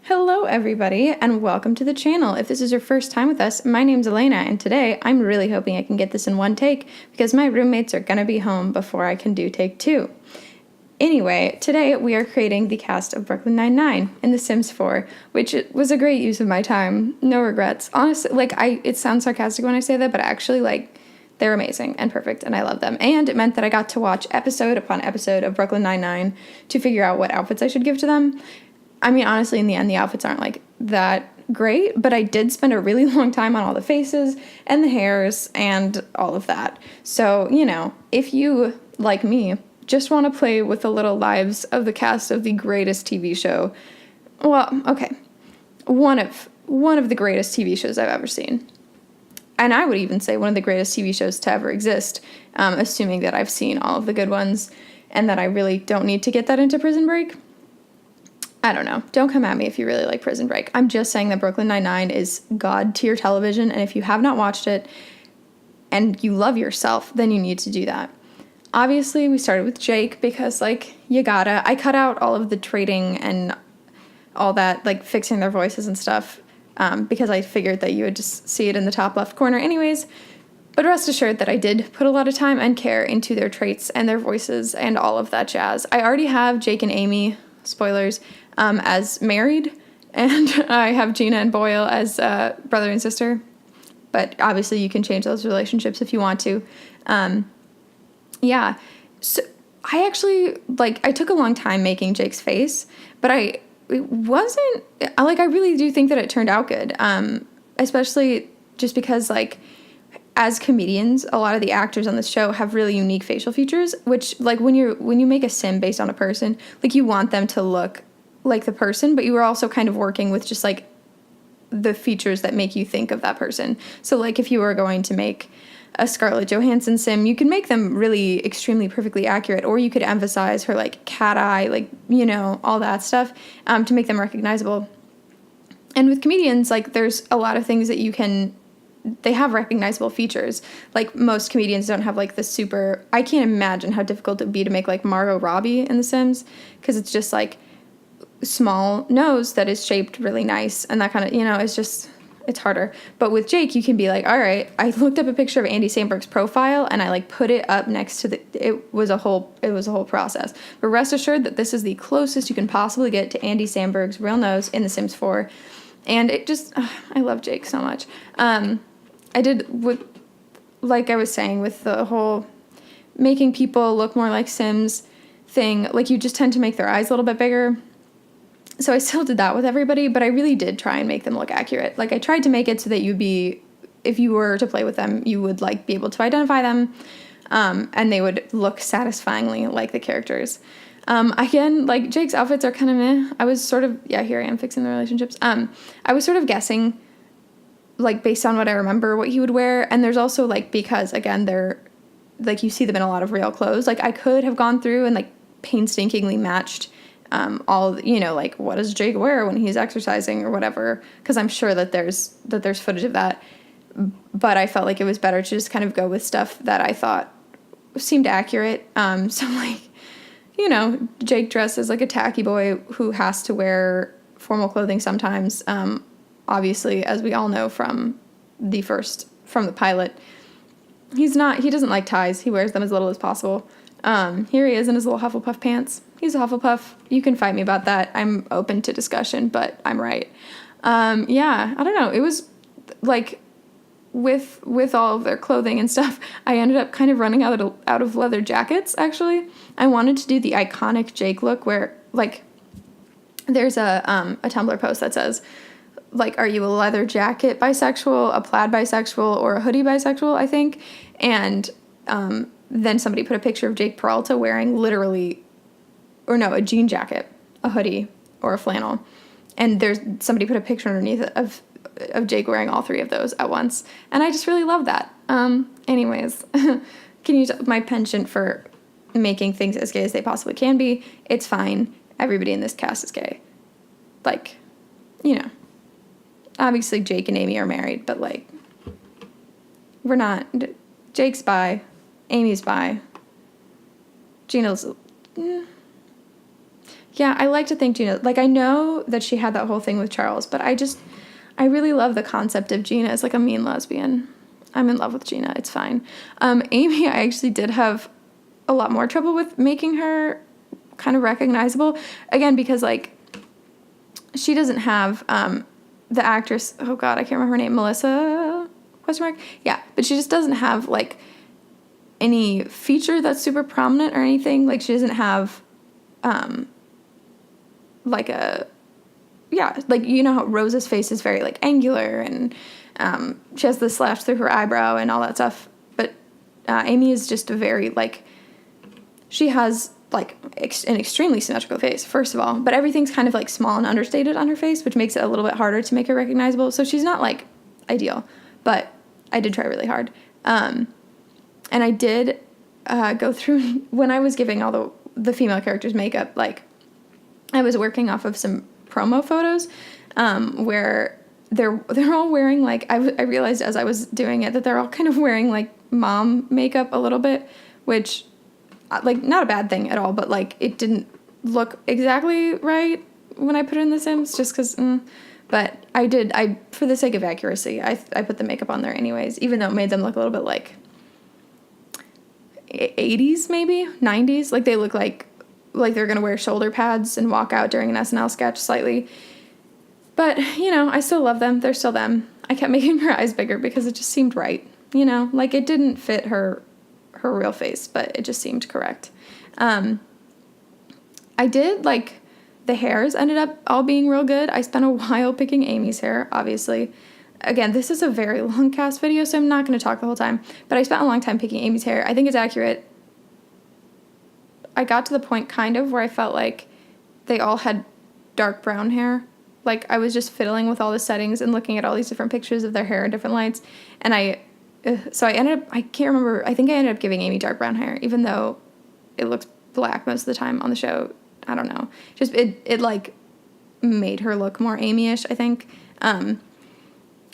Hello everybody and welcome to the channel. If this is your first time with us, my name's Elena and today I'm really hoping I can get this in one take because my roommates are gonna be home before I can do take two. Anyway, today we are creating the cast of Brooklyn Nine-Nine in The Sims 4, which was a great use of my time. No regrets. Honestly, it sounds sarcastic when I say that, but actually, they're amazing and perfect and I love them. And it meant that I got to watch episode upon episode of Brooklyn Nine-Nine to figure out what outfits I should give to them. I mean, honestly, in the end, the outfits aren't that great, but I did spend a really long time on all the faces and the hairs and all of that. So, if you, like me, just want to play with the little lives of the cast of the greatest TV show, well, okay, one of the greatest TV shows I've ever seen. And I would even say one of the greatest TV shows to ever exist, assuming that I've seen all of the good ones and that I really don't need to get that into Prison Break. I don't know. Don't come at me if you really like Prison Break. I'm just saying that Brooklyn Nine-Nine is god-tier television, and if you have not watched it and you love yourself, then you need to do that. Obviously, we started with Jake because, you gotta. I cut out all of the trading and all that, fixing their voices and stuff, because I figured that you would just see it in the top left corner anyways. But rest assured that I did put a lot of time and care into their traits and their voices and all of that jazz. I already have Jake and Amy, spoilers, as married, and I have Gina and Boyle as brother and sister, but obviously you can change those relationships if you want to. So I actually, I took a long time making Jake's face, but I really do think that it turned out good, especially just because, as comedians, a lot of the actors on the show have really unique facial features, which, when you make a sim based on a person, you want them to look like the person, but you are also kind of working with just, the features that make you think of that person. So, if you were going to make a Scarlett Johansson sim, you could make them really extremely perfectly accurate, or you could emphasize her, cat eye, all that stuff, to make them recognizable. And with comedians, there's a lot of things that they have recognizable features. Most comedians don't have, the super... I can't imagine how difficult it would be to make, Margot Robbie in The Sims, because it's just, small nose that is shaped really nice, and that kind of, it's harder. But with Jake, you can be all right, I looked up a picture of Andy Samberg's profile, and I, put it up next to it was a whole process. But rest assured that this is the closest you can possibly get to Andy Samberg's real nose in The Sims 4, and it just... I love Jake so much. I did, I was saying, with the whole making people look more like Sims thing, you just tend to make their eyes a little bit bigger. So I still did that with everybody, but I really did try and make them look accurate. I tried to make it so that if you were to play with them, you would, be able to identify them, and they would look satisfyingly like the characters. Again, Jake's outfits are kind of meh. I was sort of, here I am fixing the relationships. I was sort of guessing, based on what I remember, what he would wear. And there's also, because, again, they're, you see them in a lot of real clothes. I could have gone through and, painstakingly matched all, what does Jake wear when he's exercising or whatever, because I'm sure that there's footage of that. But I felt like it was better to just kind of go with stuff that I thought seemed accurate. So, Jake dresses like a tacky boy who has to wear formal clothing sometimes. Obviously, as we all know from the pilot, he doesn't like ties. He wears them as little as possible. Here he is in his little Hufflepuff pants. He's a Hufflepuff. You can fight me about that. I'm open to discussion, but I'm right. I don't know. It was, with all of their clothing and stuff, I ended up kind of running out of leather jackets, actually. I wanted to do the iconic Jake look where, there's a Tumblr post that says, are you a leather jacket bisexual, a plaid bisexual, or a hoodie bisexual, I think. And then somebody put a picture of Jake Peralta wearing a jean jacket, a hoodie, or a flannel. And somebody put a picture underneath of Jake wearing all three of those at once. And I just really love that. Anyways, can use my penchant for making things as gay as they possibly can be. It's fine. Everybody in this cast is gay. Obviously Jake and Amy are married, but, we're not. Jake's bi. Amy's bi. Gina's... Yeah, I like to think Gina, like, I know that she had that whole thing with Charles, but I really love the concept of Gina as, like, a mean lesbian. I'm in love with Gina. It's fine. Amy, I actually did have a lot more trouble with making her kind of recognizable. Again, because, like, she doesn't have, the actress, oh, God, I can't remember her name, Melissa, question mark? Yeah, but she just doesn't have, like, any feature that's super prominent or anything. Like, she doesn't have, like like, you know how Rosa's face is very, like, angular, and she has the slash through her eyebrow and all that stuff, but Amy is just a very, like, she has, like, an extremely symmetrical face, first of all, but everything's kind of, like, small and understated on her face, which makes it a little bit harder to make her recognizable, so she's not, like, ideal, but I did try really hard, and I did go through, when I was giving all the female characters makeup, like, I was working off of some promo photos where they're all wearing, like, I realized as I was doing it that they're all kind of wearing, like, mom makeup a little bit, which, like, not a bad thing at all, but, like, it didn't look exactly right when I put it in The Sims, just because, but for the sake of accuracy, I put the makeup on there anyways, even though it made them look a little bit, like, 80s maybe, 90s, like, they look like they're going to wear shoulder pads and walk out during an SNL sketch slightly. But, you know, I still love them. They're still them. I kept making her eyes bigger because it just seemed right. You know, like, it didn't fit her real face, but it just seemed correct. I did, like, the hairs ended up all being real good. I spent a while picking Amy's hair, obviously. Again, this is a very long cast video, so I'm not going to talk the whole time. But I spent a long time picking Amy's hair. I think it's accurate. I got to the point kind of where I felt like they all had dark brown hair. Like, I was just fiddling with all the settings and looking at all these different pictures of their hair in different lights. And I ended up, I can't remember, I think I ended up giving Amy dark brown hair, even though it looks black most of the time on the show. I don't know. Just, it like, made her look more Amy-ish, I think.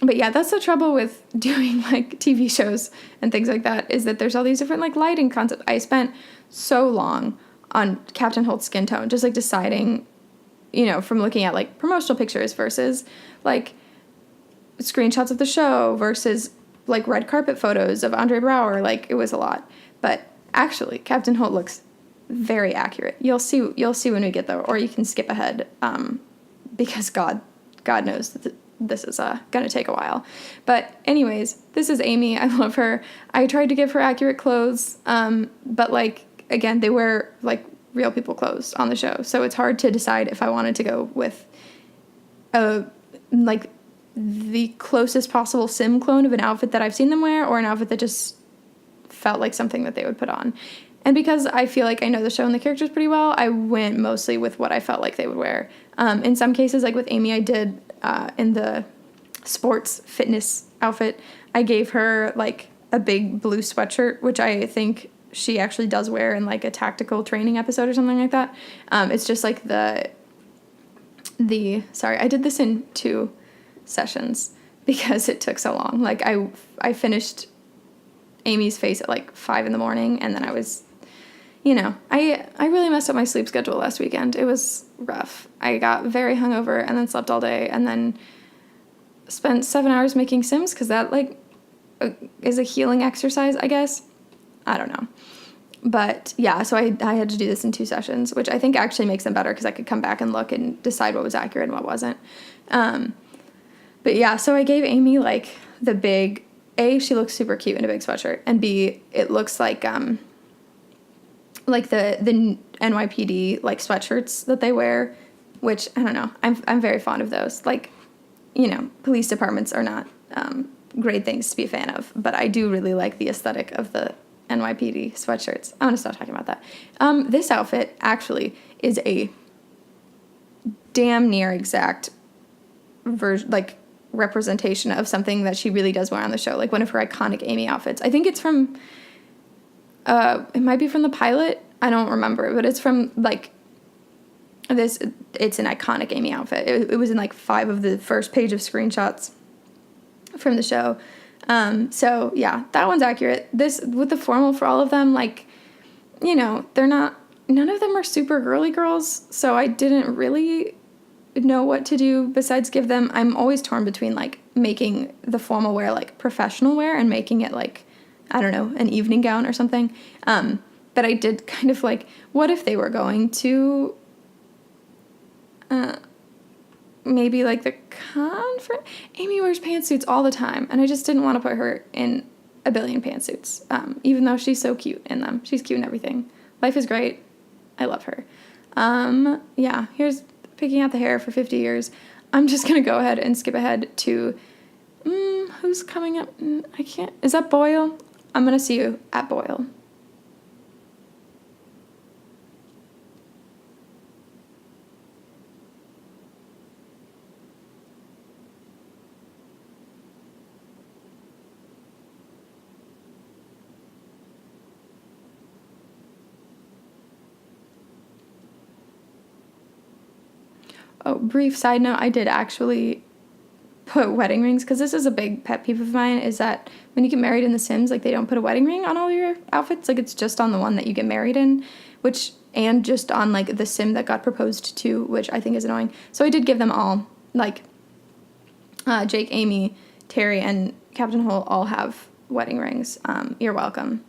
But yeah, that's the trouble with doing, like, TV shows and things like that, is that there's all these different, like, lighting concepts. I spent so long on Captain Holt's skin tone, just, like, deciding, you know, from looking at, like, promotional pictures versus, like, screenshots of the show versus, like, red carpet photos of Andre Braugher. Like, it was a lot. But actually, Captain Holt looks very accurate. You'll see when we get there, or you can skip ahead, because God knows that this is going to take a while. But anyways, this is Amy. I love her. I tried to give her accurate clothes, but, like, again, they wear, like, real people clothes on the show, so it's hard to decide if I wanted to go with like, the closest possible sim clone of an outfit that I've seen them wear, or an outfit that just felt like something that they would put on. And because I feel like I know the show and the characters pretty well, I went mostly with what I felt like they would wear. In some cases, like with Amy, I did, in the sports fitness outfit, I gave her, like, a big blue sweatshirt, which I think she actually does wear in, like, a tactical training episode or something like that. It's just, like, sorry, I did this in 2 sessions because it took so long. Like, I finished Amy's face at, like, 5 in the morning, and then I was, you know, I really messed up my sleep schedule last weekend. It was rough. I got very hungover and then slept all day and then spent 7 hours making Sims because that, like, is a healing exercise, I guess. I don't know. But, yeah, so I had to do this in 2 sessions, which I think actually makes them better because I could come back and look and decide what was accurate and what wasn't. But, yeah, so I gave Amy, like, the big, A, she looks super cute in a big sweatshirt, and B, it looks like the NYPD, like, sweatshirts that they wear, which, I don't know, I'm very fond of those. Like, you know, police departments are not great things to be a fan of, but I do really like the aesthetic of the NYPD sweatshirts. I want to stop talking about that. This outfit actually is a damn near exact representation of something that she really does wear on the show, like one of her iconic Amy outfits. I think it's from, it might be from the pilot, I don't remember, but it's from, like, this, it's an iconic Amy outfit. It was in, like, 5 of the first page of screenshots from the show. So, yeah, that one's accurate. This, with the formal for all of them, like, you know, they're not none of them are super girly girls, so I didn't really know what to do besides give them. I'm always torn between like making the formal wear like professional wear and making it like, I don't know, an evening gown or something. But I did kind of like, what if they were going to maybe like the conference? Amy wears pantsuits all the time, and I just didn't want to put her in a billion pantsuits, even though she's so cute in them. She's cute and everything. Life is great. I love her. Yeah, here's picking out the hair for 50 years. I'm just going to go ahead and skip ahead to, who's coming up? I can't, is that Boyle? I'm going to see you at Boyle. Oh, brief side note, I did actually put wedding rings, because this is a big pet peeve of mine, is that when you get married in The Sims, like, they don't put a wedding ring on all your outfits. Like, it's just on the one that you get married in, and just on, like, the Sim that got proposed to, which I think is annoying. So I did give them all, like, Jake, Amy, Terry, and Captain Holt all have wedding rings. You're welcome.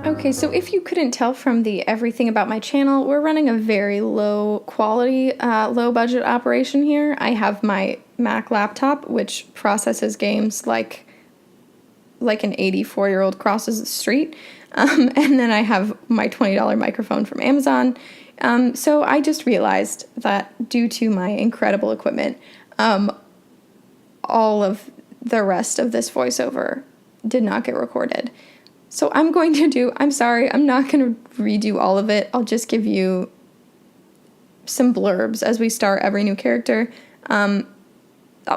Okay, so if you couldn't tell from the everything about my channel, we're running a very low quality, low budget operation here. I have my Mac laptop, which processes games like an 84-year-old crosses the street. And then I have my $20 microphone from Amazon. So I just realized that due to my incredible equipment, all of the rest of this voiceover did not get recorded. So I'm sorry, I'm not going to redo all of it. I'll just give you some blurbs as we start every new character.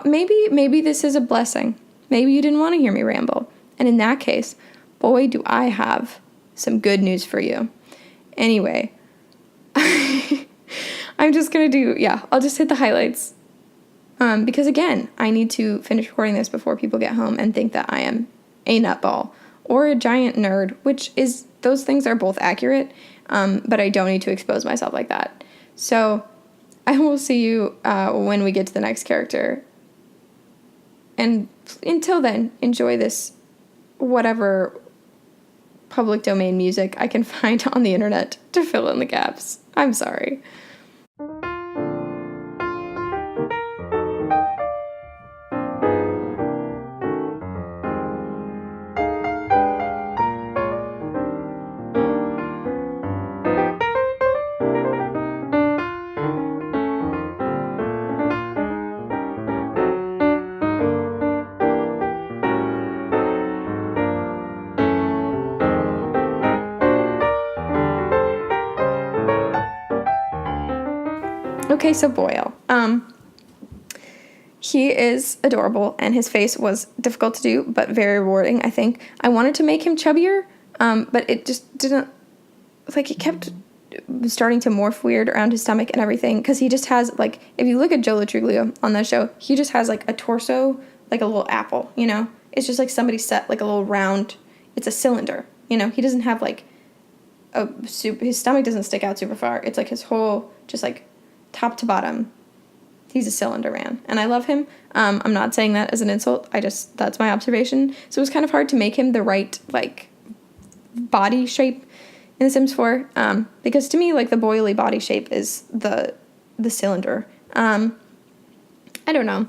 Maybe this is a blessing. Maybe you didn't want to hear me ramble. And in that case, boy, do I have some good news for you. Anyway, I'm just going to I'll just hit the highlights. Because again, I need to finish recording this before people get home and think that I am a nutball or a giant nerd, those things are both accurate, but I don't need to expose myself like that. So I will see you when we get to the next character. And until then, enjoy this whatever public domain music I can find on the internet to fill in the gaps. I'm sorry. Okay, so Boyle. He is adorable, and his face was difficult to do, but very rewarding, I think. I wanted to make him chubbier, but it just didn't, like, it kept starting to morph weird around his stomach and everything, because he just has, like, if you look at Joe Latruglio on that show, he just has, like, a torso, like a little apple, you know? It's just like somebody set, like, a little round, it's a cylinder, you know? He doesn't have, like, his stomach doesn't stick out super far. It's, like, his whole, just, like, top to bottom, he's a cylinder man, and I love him. I'm not saying that as an insult. That's my observation. So it was kind of hard to make him the right, like, body shape in The Sims 4, because to me, like, the boily body shape is the cylinder. I don't know.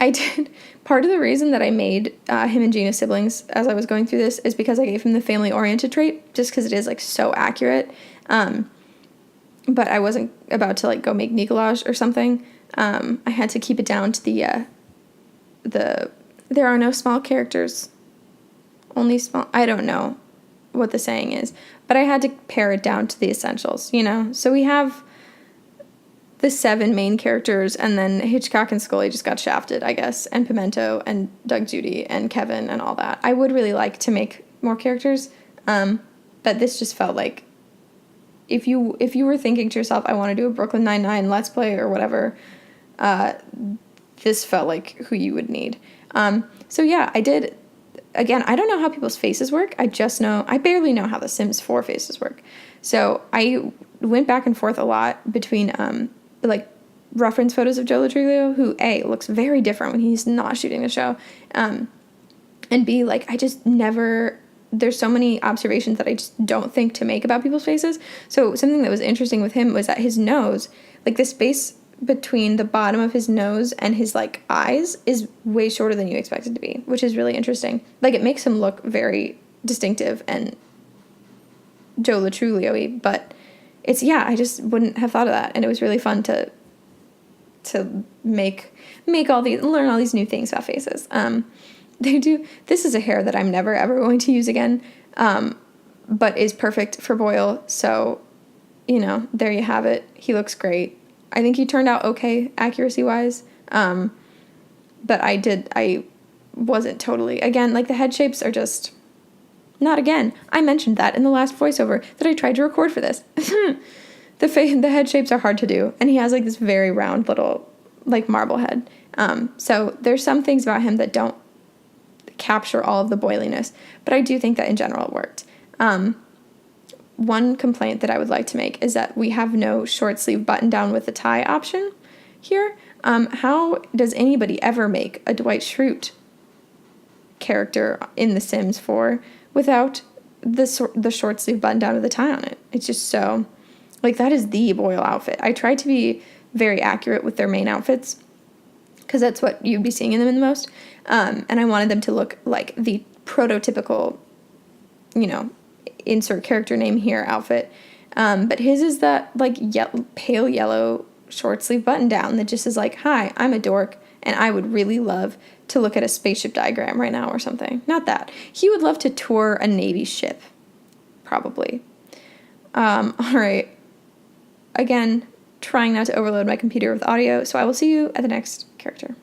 I did. Part of the reason that I made him and Gina siblings as I was going through this is because I gave him the family-oriented trait, just because it is, like, so accurate. But I wasn't about to, like, go make Nicolaj or something. I had to keep it down to the there are no small characters, only small, I don't know what the saying is, but I had to pare it down to the essentials, you know? So we have the 7 main characters, and then Hitchcock and Scully just got shafted, I guess, and Pimento and Doug Judy and Kevin and all that. I would really like to make more characters, but this just felt like if you were thinking to yourself, I want to do a Brooklyn Nine-Nine Let's Play or whatever, this felt like who you would need. So yeah, I did. Again, I don't know how people's faces work. I barely know how the Sims 4 faces work. So I went back and forth a lot between, like, reference photos of Joe Latriglio, who, A, looks very different when he's not shooting the show, and B, like, I just never, there's so many observations that I just don't think to make about people's faces. So something that was interesting with him was that his nose, like, the space between the bottom of his nose and his, like, eyes is way shorter than you expect it to be, which is really interesting. Like, it makes him look very distinctive and Joe Latriglio-y, but it's, yeah, I just wouldn't have thought of that, and it was really fun to make learn all these new things about faces. This is a hair that I'm never ever going to use again, but is perfect for Boyle, so, you know, there you have it. He looks great. I think he turned out okay, accuracy-wise, but I wasn't totally, again, like, the head shapes are just, not again. I mentioned that in the last voiceover that I tried to record for this. The head shapes are hard to do, and he has, like, this very round little, like, marble head. So there's some things about him that don't capture all of the boiliness, but I do think that in general it worked. One complaint that I would like to make is that we have no short sleeve button down with a tie option here. How does anybody ever make a Dwight Schrute character in The Sims 4 without the short sleeve button down with a tie on it? It's just so, like, that is the Boyle outfit. I tried to be very accurate with their main outfits because that's what you'd be seeing in them in the most. And I wanted them to look like the prototypical, you know, insert character name here outfit. But his is that, like, pale yellow short sleeve button down that just is like, hi, I'm a dork, and I would really love to look at a spaceship diagram right now or something. Not that. He would love to tour a Navy ship, probably. All right. Again, trying not to overload my computer with audio, so I will see you at the next character.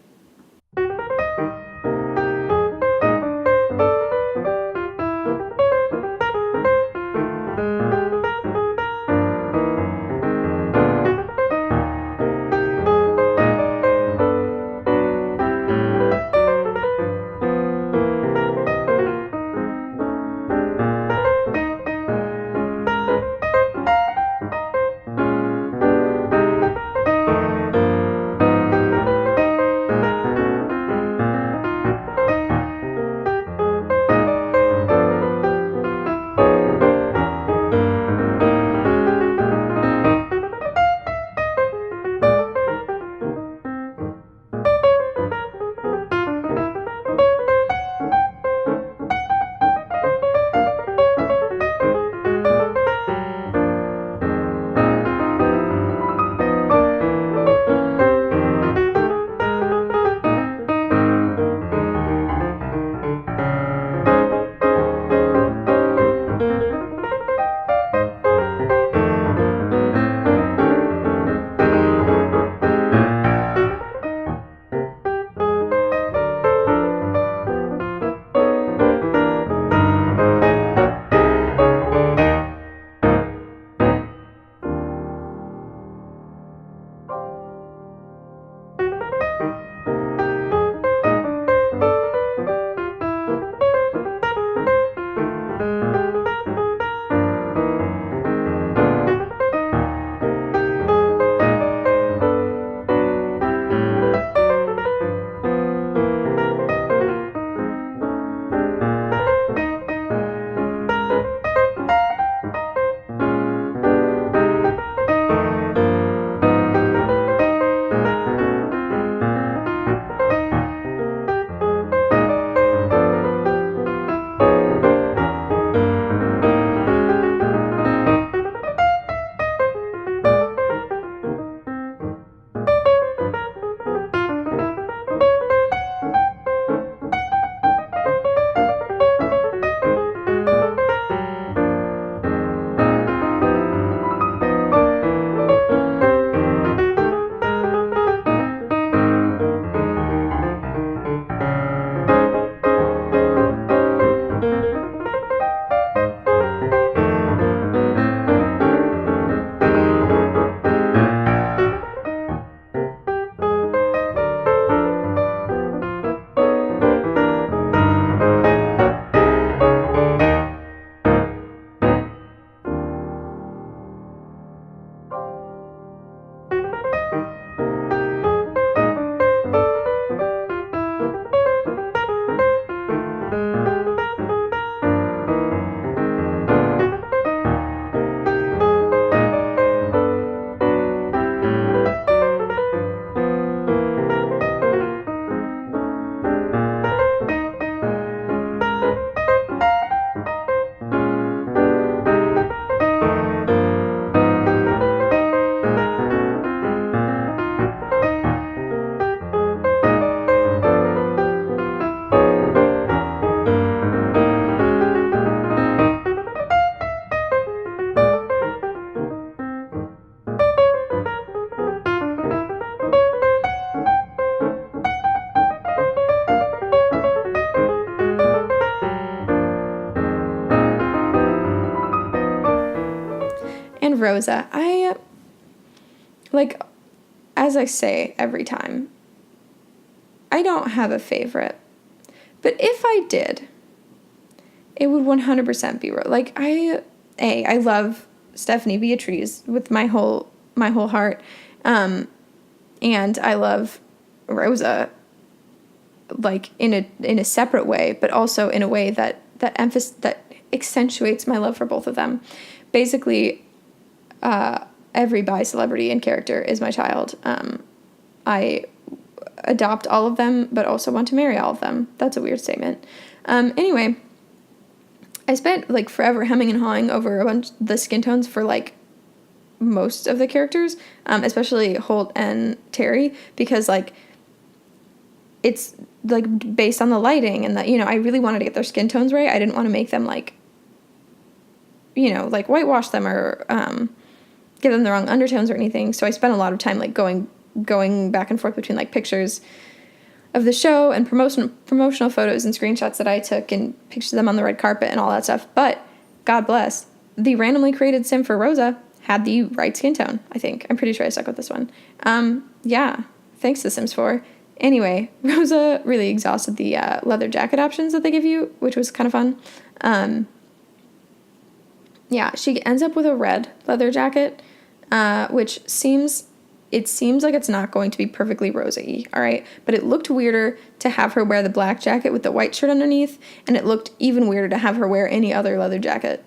then Rosa. Like, as I say every time, I don't have a favorite. But if I did, it would 100% be Rosa. Like, I love Stephanie Beatriz with my whole heart. And I love Rosa, like, in a separate way, but also in a way that accentuates my love for both of them. Basically, every bi celebrity and character is my child. I adopt all of them, but also want to marry all of them. That's a weird statement. Anyway, I spent, like, forever hemming and hawing over a bunch of the skin tones for, like, most of the characters, especially Holt and Terry, because, like, it's, like, based on the lighting and that, you know, I really wanted to get their skin tones right. I didn't want to make them, like, you know, like, whitewash them or give them the wrong undertones or anything. So I spent a lot of time, like, going back and forth between, like, pictures of the show and promotional photos and screenshots that I took and pictures of them on the red carpet and all that stuff. But God bless, the randomly created sim for Rosa had the right skin tone, I think. I'm pretty sure I stuck with this one. Yeah, thanks to Sims 4. Anyway, Rosa really exhausted the leather jacket options that they give you, which was kind of fun. Yeah, she ends up with a red leather jacket, which seems like it's not going to be perfectly Rosa-y, all right? But it looked weirder to have her wear the black jacket with the white shirt underneath, and it looked even weirder to have her wear any other leather jacket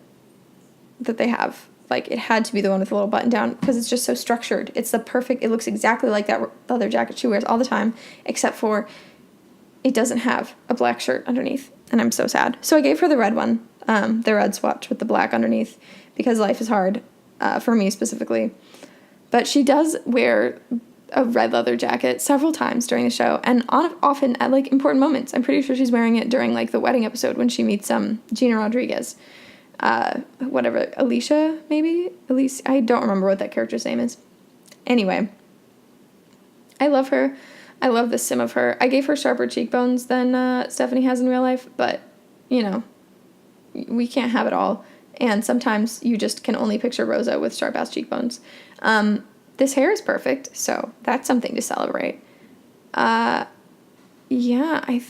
that they have. Like, it had to be the one with the little button down because it's just so structured. It looks exactly like that leather jacket she wears all the time, except for it doesn't have a black shirt underneath, and I'm so sad. So I gave her the red one, the red swatch with the black underneath, because life is hard, for me specifically. But she does wear a red leather jacket several times during the show, and often at, like, important moments. I'm pretty sure she's wearing it during, like, the wedding episode when she meets Gina Rodriguez. Alicia, maybe? Elise, I don't remember what that character's name is. Anyway, I love her. I love the sim of her. I gave her sharper cheekbones than Stephanie has in real life, but, you know, we can't have it all. And sometimes you just can only picture Rosa with sharp-ass cheekbones. This hair is perfect, so that's something to celebrate. Yeah, I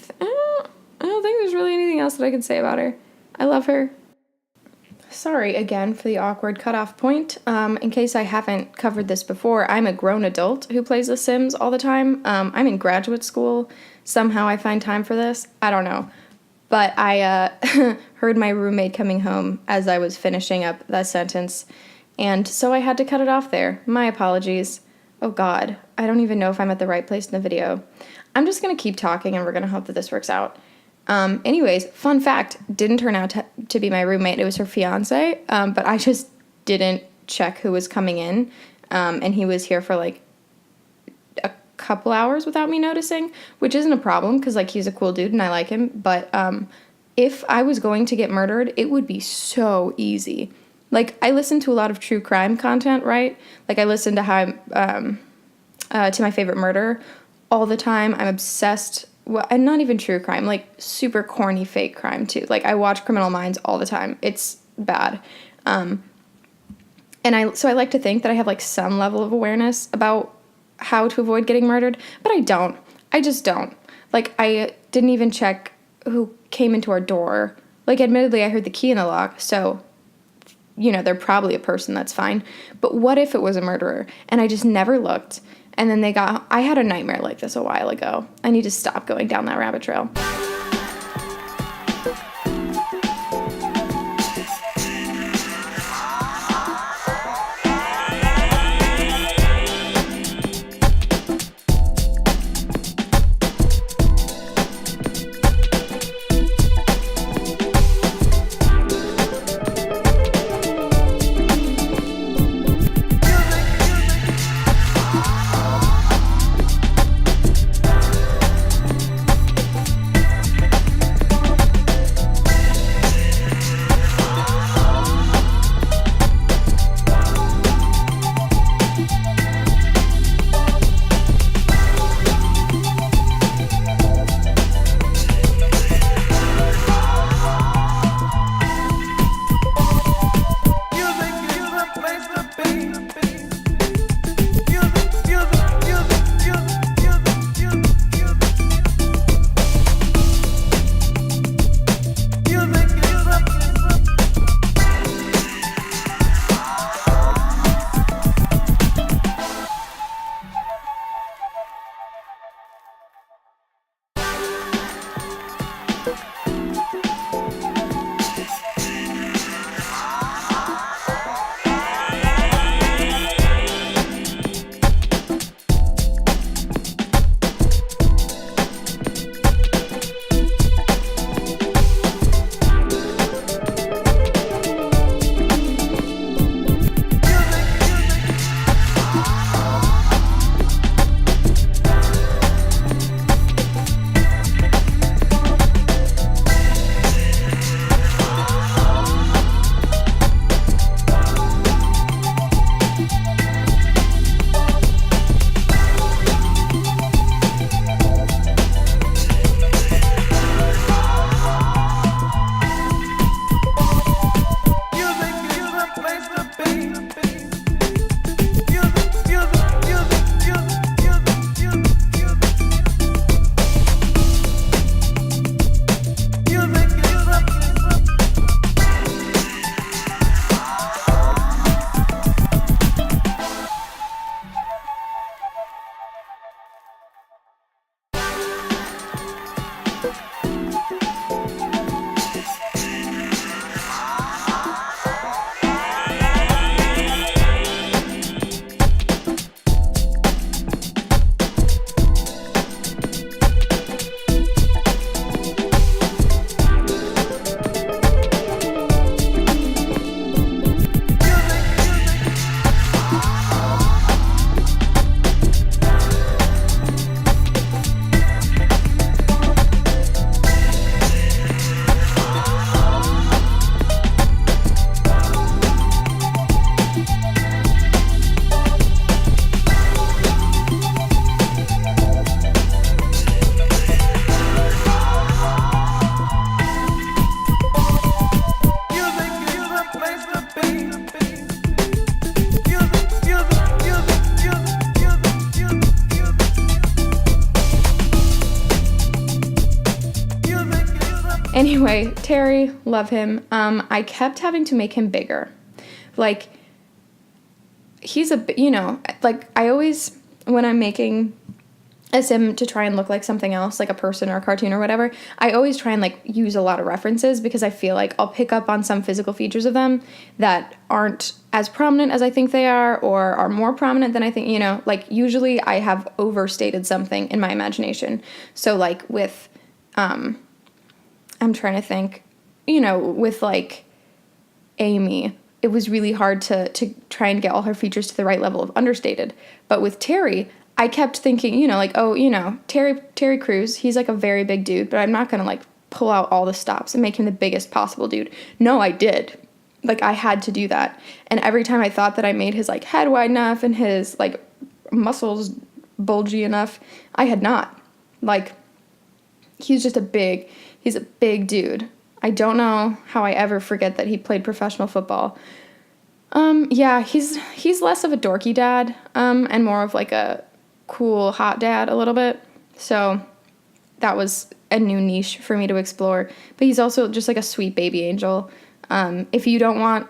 don't think there's really anything else that I can say about her. I love her. Sorry again for the awkward cutoff point. In case I haven't covered this before, I'm a grown adult who plays The Sims all the time. I'm in graduate school. Somehow I find time for this. I don't know. But I heard my roommate coming home as I was finishing up that sentence, and so I had to cut it off there. My apologies. Oh God, I don't even know if I'm at the right place in the video. I'm just going to keep talking and we're going to hope that this works out. Anyways, fun fact, didn't turn out to be my roommate. It was her fiance, but I just didn't check who was coming in, and he was here for, like, a couple hours without me noticing, which isn't a problem because, like, he's a cool dude and I like him, but if I was going to get murdered, it would be so easy. Like, I listen to a lot of true crime content, right? Like, I listen to to My Favorite Murder all the time. I'm obsessed. Well, and not even true crime, like super corny fake crime too. Like, I watch Criminal Minds all the time. It's bad. And so I like to think that I have, like, some level of awareness about how to avoid getting murdered, but I don't. I just don't. Like, I didn't even check who came into our door. Like, admittedly, I heard the key in the lock, so, you know, they're probably a person, that's fine. But what if it was a murderer? And I just never looked. And then I had a nightmare like this a while ago. I need to stop going down that rabbit trail. Terry, love him. I kept having to make him bigger. Like, he's I always, when I'm making a sim to try and look like something else, like a person or a cartoon or whatever, I always try and, like, use a lot of references because I feel like I'll pick up on some physical features of them that aren't as prominent as I think they are or are more prominent than I think, like, usually I have overstated something in my imagination. So, like, with, I'm trying to think, with, like, Amy, it was really hard to try and get all her features to the right level of understated. But with Terry, I kept thinking, Terry Crews, he's, like, a very big dude, but I'm not going to, like, pull out all the stops and make him the biggest possible dude. No, I did. Like, I had to do that. And every time I thought that I made his, like, head wide enough and his, like, muscles bulgy enough, I had not. Like, he's a big dude. I don't know how I ever forget that he played professional football. Yeah, he's less of a dorky dad, and more of, like, a cool, hot dad a little bit. So that was a new niche for me to explore. But he's also just, like, a sweet baby angel. If you don't want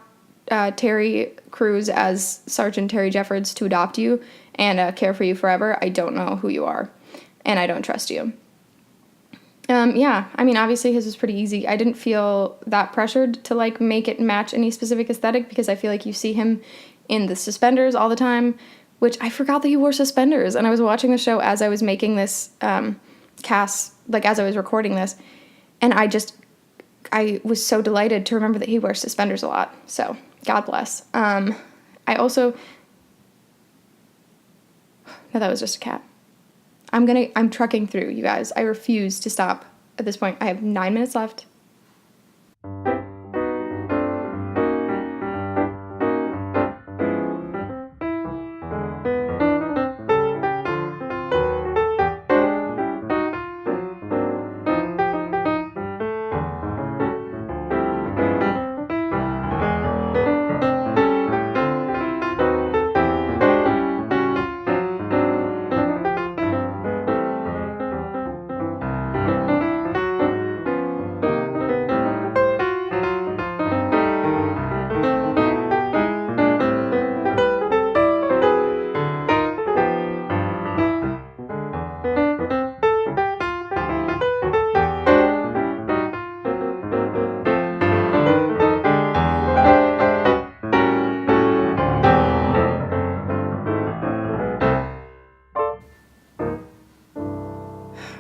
Terry Crews as Sergeant Terry Jeffords to adopt you and care for you forever, I don't know who you are, and I don't trust you. Yeah, I mean, obviously his was pretty easy. I didn't feel that pressured to, like, make it match any specific aesthetic because I feel like you see him in the suspenders all the time, which I forgot that he wore suspenders. And I was watching the show as I was making this cast, like, as I was recording this, and I was so delighted to remember that he wears suspenders a lot. So, God bless. I also... No, that was just a cat. I'm trucking through, you guys. I refuse to stop at this point. I have 9 minutes left.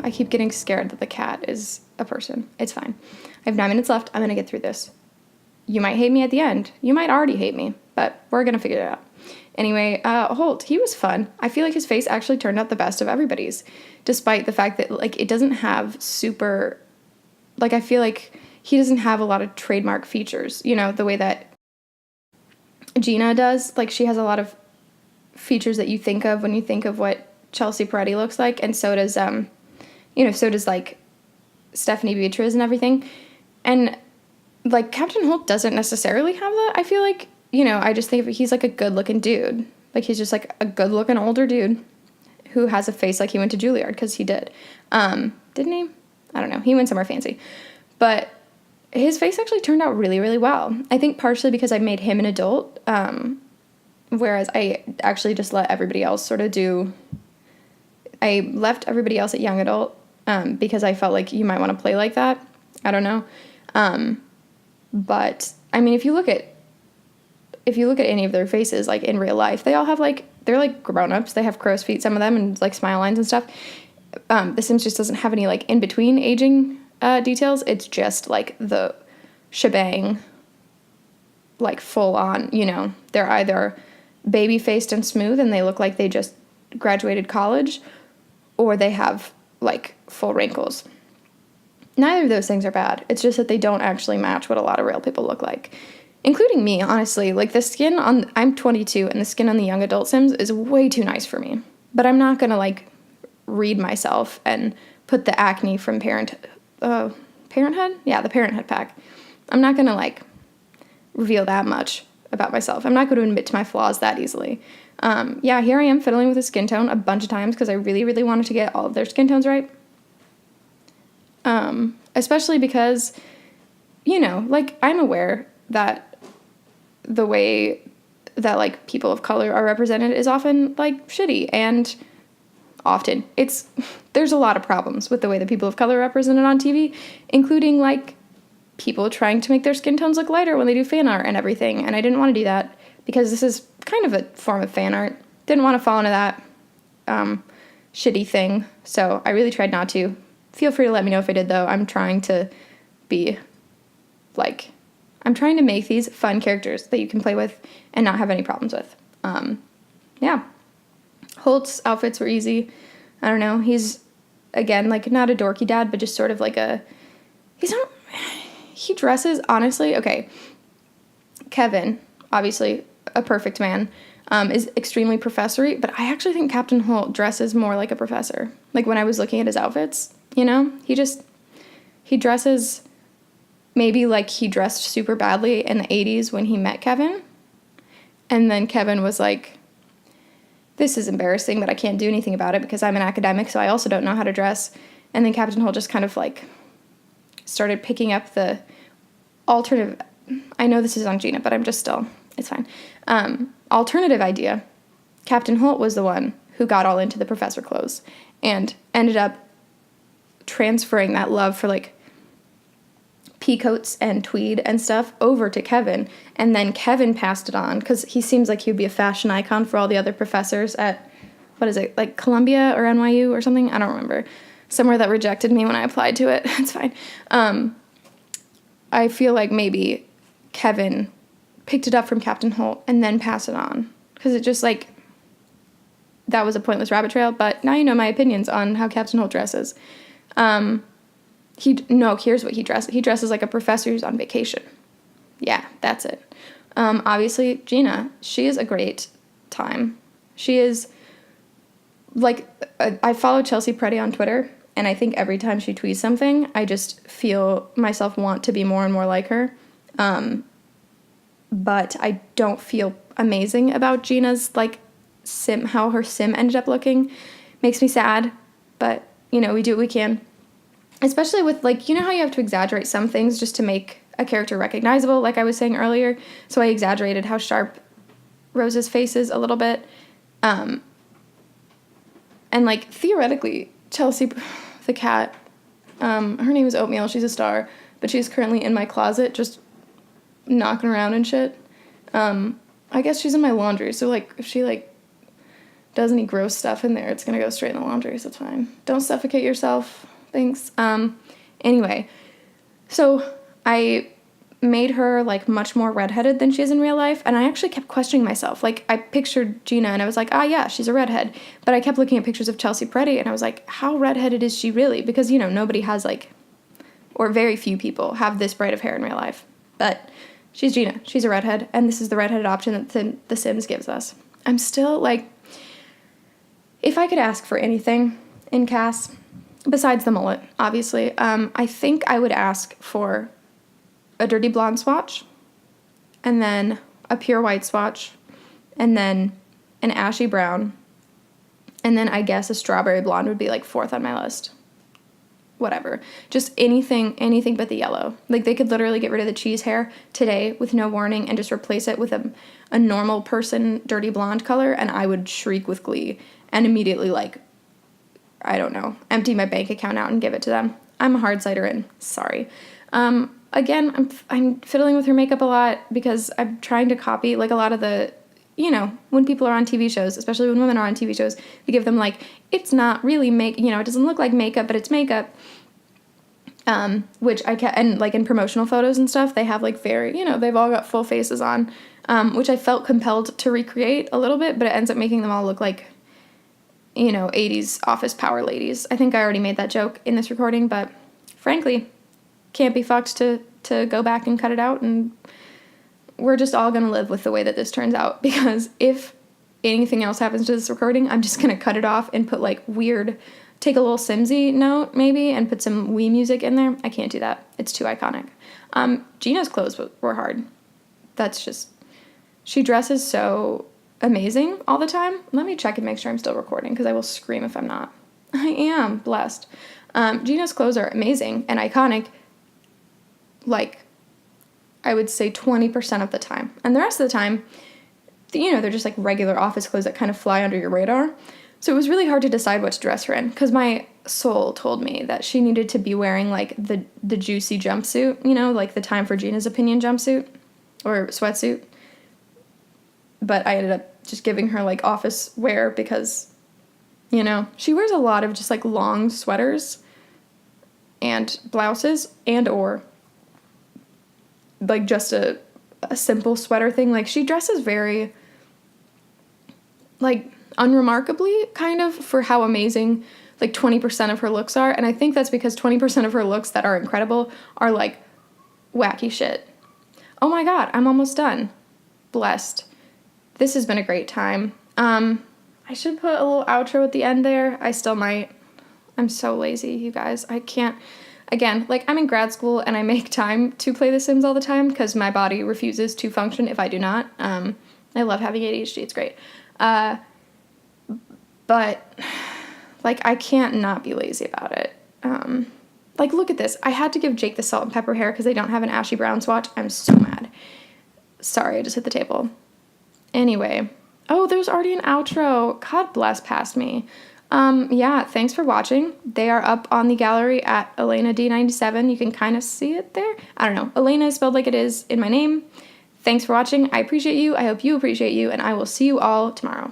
I keep getting scared that the cat is a person. It's fine. I have 9 minutes left. I'm going to get through this. You might hate me at the end. You might already hate me, but we're going to figure it out. Anyway, Holt, he was fun. I feel like his face actually turned out the best of everybody's, despite the fact that, like, it doesn't have super, like, I feel like he doesn't have a lot of trademark features, the way that Gina does. Like, she has a lot of features that you think of when you think of what Chelsea Peretti looks like, and so does, like, Stephanie Beatriz and everything. And, like, Captain Holt doesn't necessarily have that. I feel like, I just think he's, like, a good-looking dude. Like, he's just, like, a good-looking older dude who has a face like he went to Juilliard, because he did. Didn't he? I don't know. He went somewhere fancy. But his face actually turned out really, really well. I think partially because I made him an adult, whereas I actually just let everybody else sort of do... I left everybody else at young adult, because I felt like you might want to play like that. I don't know. But, I mean, if you look at any of their faces, like, in real life, they all have, like, they're, like, grown-ups. They have crow's feet, some of them, and, like, smile lines and stuff. The Sims just doesn't have any, like, in-between aging details. It's just, like, the shebang, like, full-on, They're either baby-faced and smooth, and they look like they just graduated college, or they have, like, full wrinkles. Neither of those things are bad. It's just that they don't actually match what a lot of real people look like. Including me, honestly. Like, the skin on... I'm 22, and the skin on the young adult Sims is way too nice for me. But I'm not gonna, like, read myself and put the acne from Parenthood? Yeah, the Parenthood pack. I'm not gonna, like, reveal that much about myself. I'm not going to admit to my flaws that easily. Yeah, here I am fiddling with a skin tone a bunch of times because I really, really wanted to get all of their skin tones right. Especially because like, I'm aware that the way that, like, people of color are represented is often, like, shitty, and often there's a lot of problems with the way that people of color are represented on TV, including, like, people trying to make their skin tones look lighter when they do fan art and everything, and I didn't want to do that, because this is kind of a form of fan art. Didn't want to fall into that shitty thing, so I really tried not to. Feel free to let me know if I did, though. I'm trying to make these fun characters that you can play with and not have any problems with. Yeah. Holt's outfits were easy. I don't know. He's, again, like, not a dorky dad, but just sort of like he dresses, honestly, okay. Kevin, obviously a perfect man, is extremely professory, but I actually think Captain Holt dresses more like a professor. Like, when I was looking at his outfits, he dresses maybe like he dressed super badly in the 80s when he met Kevin, and then Kevin was like, this is embarrassing, but I can't do anything about it because I'm an academic, so I also don't know how to dress. And then Captain Holt just kind of, like, started picking up the alternative, I know this is on Gina, but it's fine. Alternative idea. Captain Holt was the one who got all into the professor clothes and ended up transferring that love for, like, pea coats and tweed and stuff over to Kevin, and then Kevin passed it on because he seems like he would be a fashion icon for all the other professors at, what is it, like Columbia or NYU or something? I don't remember. Somewhere that rejected me when I applied to it. It's fine. I feel like maybe Kevin picked it up from Captain Holt and then passed it on, because it just, like, that was a pointless rabbit trail, but now you know my opinions on how Captain Holt dresses. Here's what he dresses. He dresses like a professor who's on vacation. Yeah, that's it. Obviously, Gina, she is a great time. She is, like, I follow Chelsea Peretti on Twitter, and I think every time she tweets something, I just feel myself want to be more and more like her. But I don't feel amazing about Gina's, like, how her sim ended up looking. Makes me sad, but, we do what we can. Especially with, like, how you have to exaggerate some things just to make a character recognizable, like I was saying earlier. So I exaggerated how sharp Rosa's face is a little bit. And, like, theoretically, Chelsea, the cat, her name is Oatmeal, she's a star, but she's currently in my closet just knocking around and shit. I guess she's in my laundry, so, like, if she, like, does any gross stuff in there, it's gonna go straight in the laundry, so it's fine. Don't suffocate yourself. Thanks. Anyway, so I made her, like, much more redheaded than she is in real life, and I actually kept questioning myself. Like, I pictured Gina, and I was like, yeah, she's a redhead, but I kept looking at pictures of Chelsea Peretti, and I was like, how redheaded is she really? Because, nobody has, like, or very few people have this bright of hair in real life, but she's Gina. She's a redhead, and this is the redheaded option that The Sims gives us. I'm still, like, if I could ask for anything in Cass, besides the mullet, obviously, I think I would ask for a dirty blonde swatch, and then a pure white swatch, and then an ashy brown, and then I guess a strawberry blonde would be, like, fourth on my list. Whatever. Just anything but the yellow. Like, they could literally get rid of the cheese hair today with no warning and just replace it with a normal person dirty blonde color, and I would shriek with glee and immediately, like, I don't know, empty my bank account out and give it to them. I'm a hard cider in. Sorry. Again, I'm fiddling with her makeup a lot because I'm trying to copy, like, a lot of the, when people are on TV shows, especially when women are on TV shows, they give them, like, it's not really it doesn't look like makeup, but it's makeup. Which and, like, in promotional photos and stuff, they have, like, very, they've all got full faces on, which I felt compelled to recreate a little bit, but it ends up making them all look like, 80s office power ladies. I think I already made that joke in this recording, but frankly, can't be fucked to go back and cut it out, and we're just all gonna live with the way that this turns out, because if anything else happens to this recording, I'm just gonna cut it off and put, like, take a little Simsy note, maybe, and put some Wii music in there. I can't do that. It's too iconic. Gina's clothes were hard. That's just, she dresses so amazing all the time. Let me check and make sure I'm still recording, because I will scream if I'm not. I am blessed. Gina's clothes are amazing and iconic, like, I would say 20% of the time. And the rest of the time, you know, they're just like regular office clothes that kind of fly under your radar. So it was really hard to decide what to dress her in, because my soul told me that she needed to be wearing like the juicy jumpsuit, you know, like the Time for Gina's Opinion jumpsuit or sweatsuit. But I ended up just giving her like office wear because, you know, she wears a lot of just like long sweaters and blouses and or like just a simple sweater thing. Like she dresses very like unremarkably kind of for how amazing like 20% of her looks are. And I think that's because 20% of her looks that are incredible are like wacky shit. Oh my God, I'm almost done. Blessed. This has been a great time. I should put a little outro at the end there. I still might. I'm so lazy, you guys. I can't. Again, like I'm in grad school and I make time to play The Sims all the time because my body refuses to function if I do not. I love having ADHD. It's great. But like I can't not be lazy about it. Like look at this. I had to give Jake the salt and pepper hair because they don't have an ashy brown swatch. I'm so mad. Sorry, I just hit the table. Anyway. Oh, there's already an outro. God bless past me. Yeah, thanks for watching. They are up on the gallery at Elena D97. You can kind of see it there. I don't know. Elena is spelled like it is in my name. Thanks for watching. I appreciate you. I hope you appreciate you, and I will see you all tomorrow.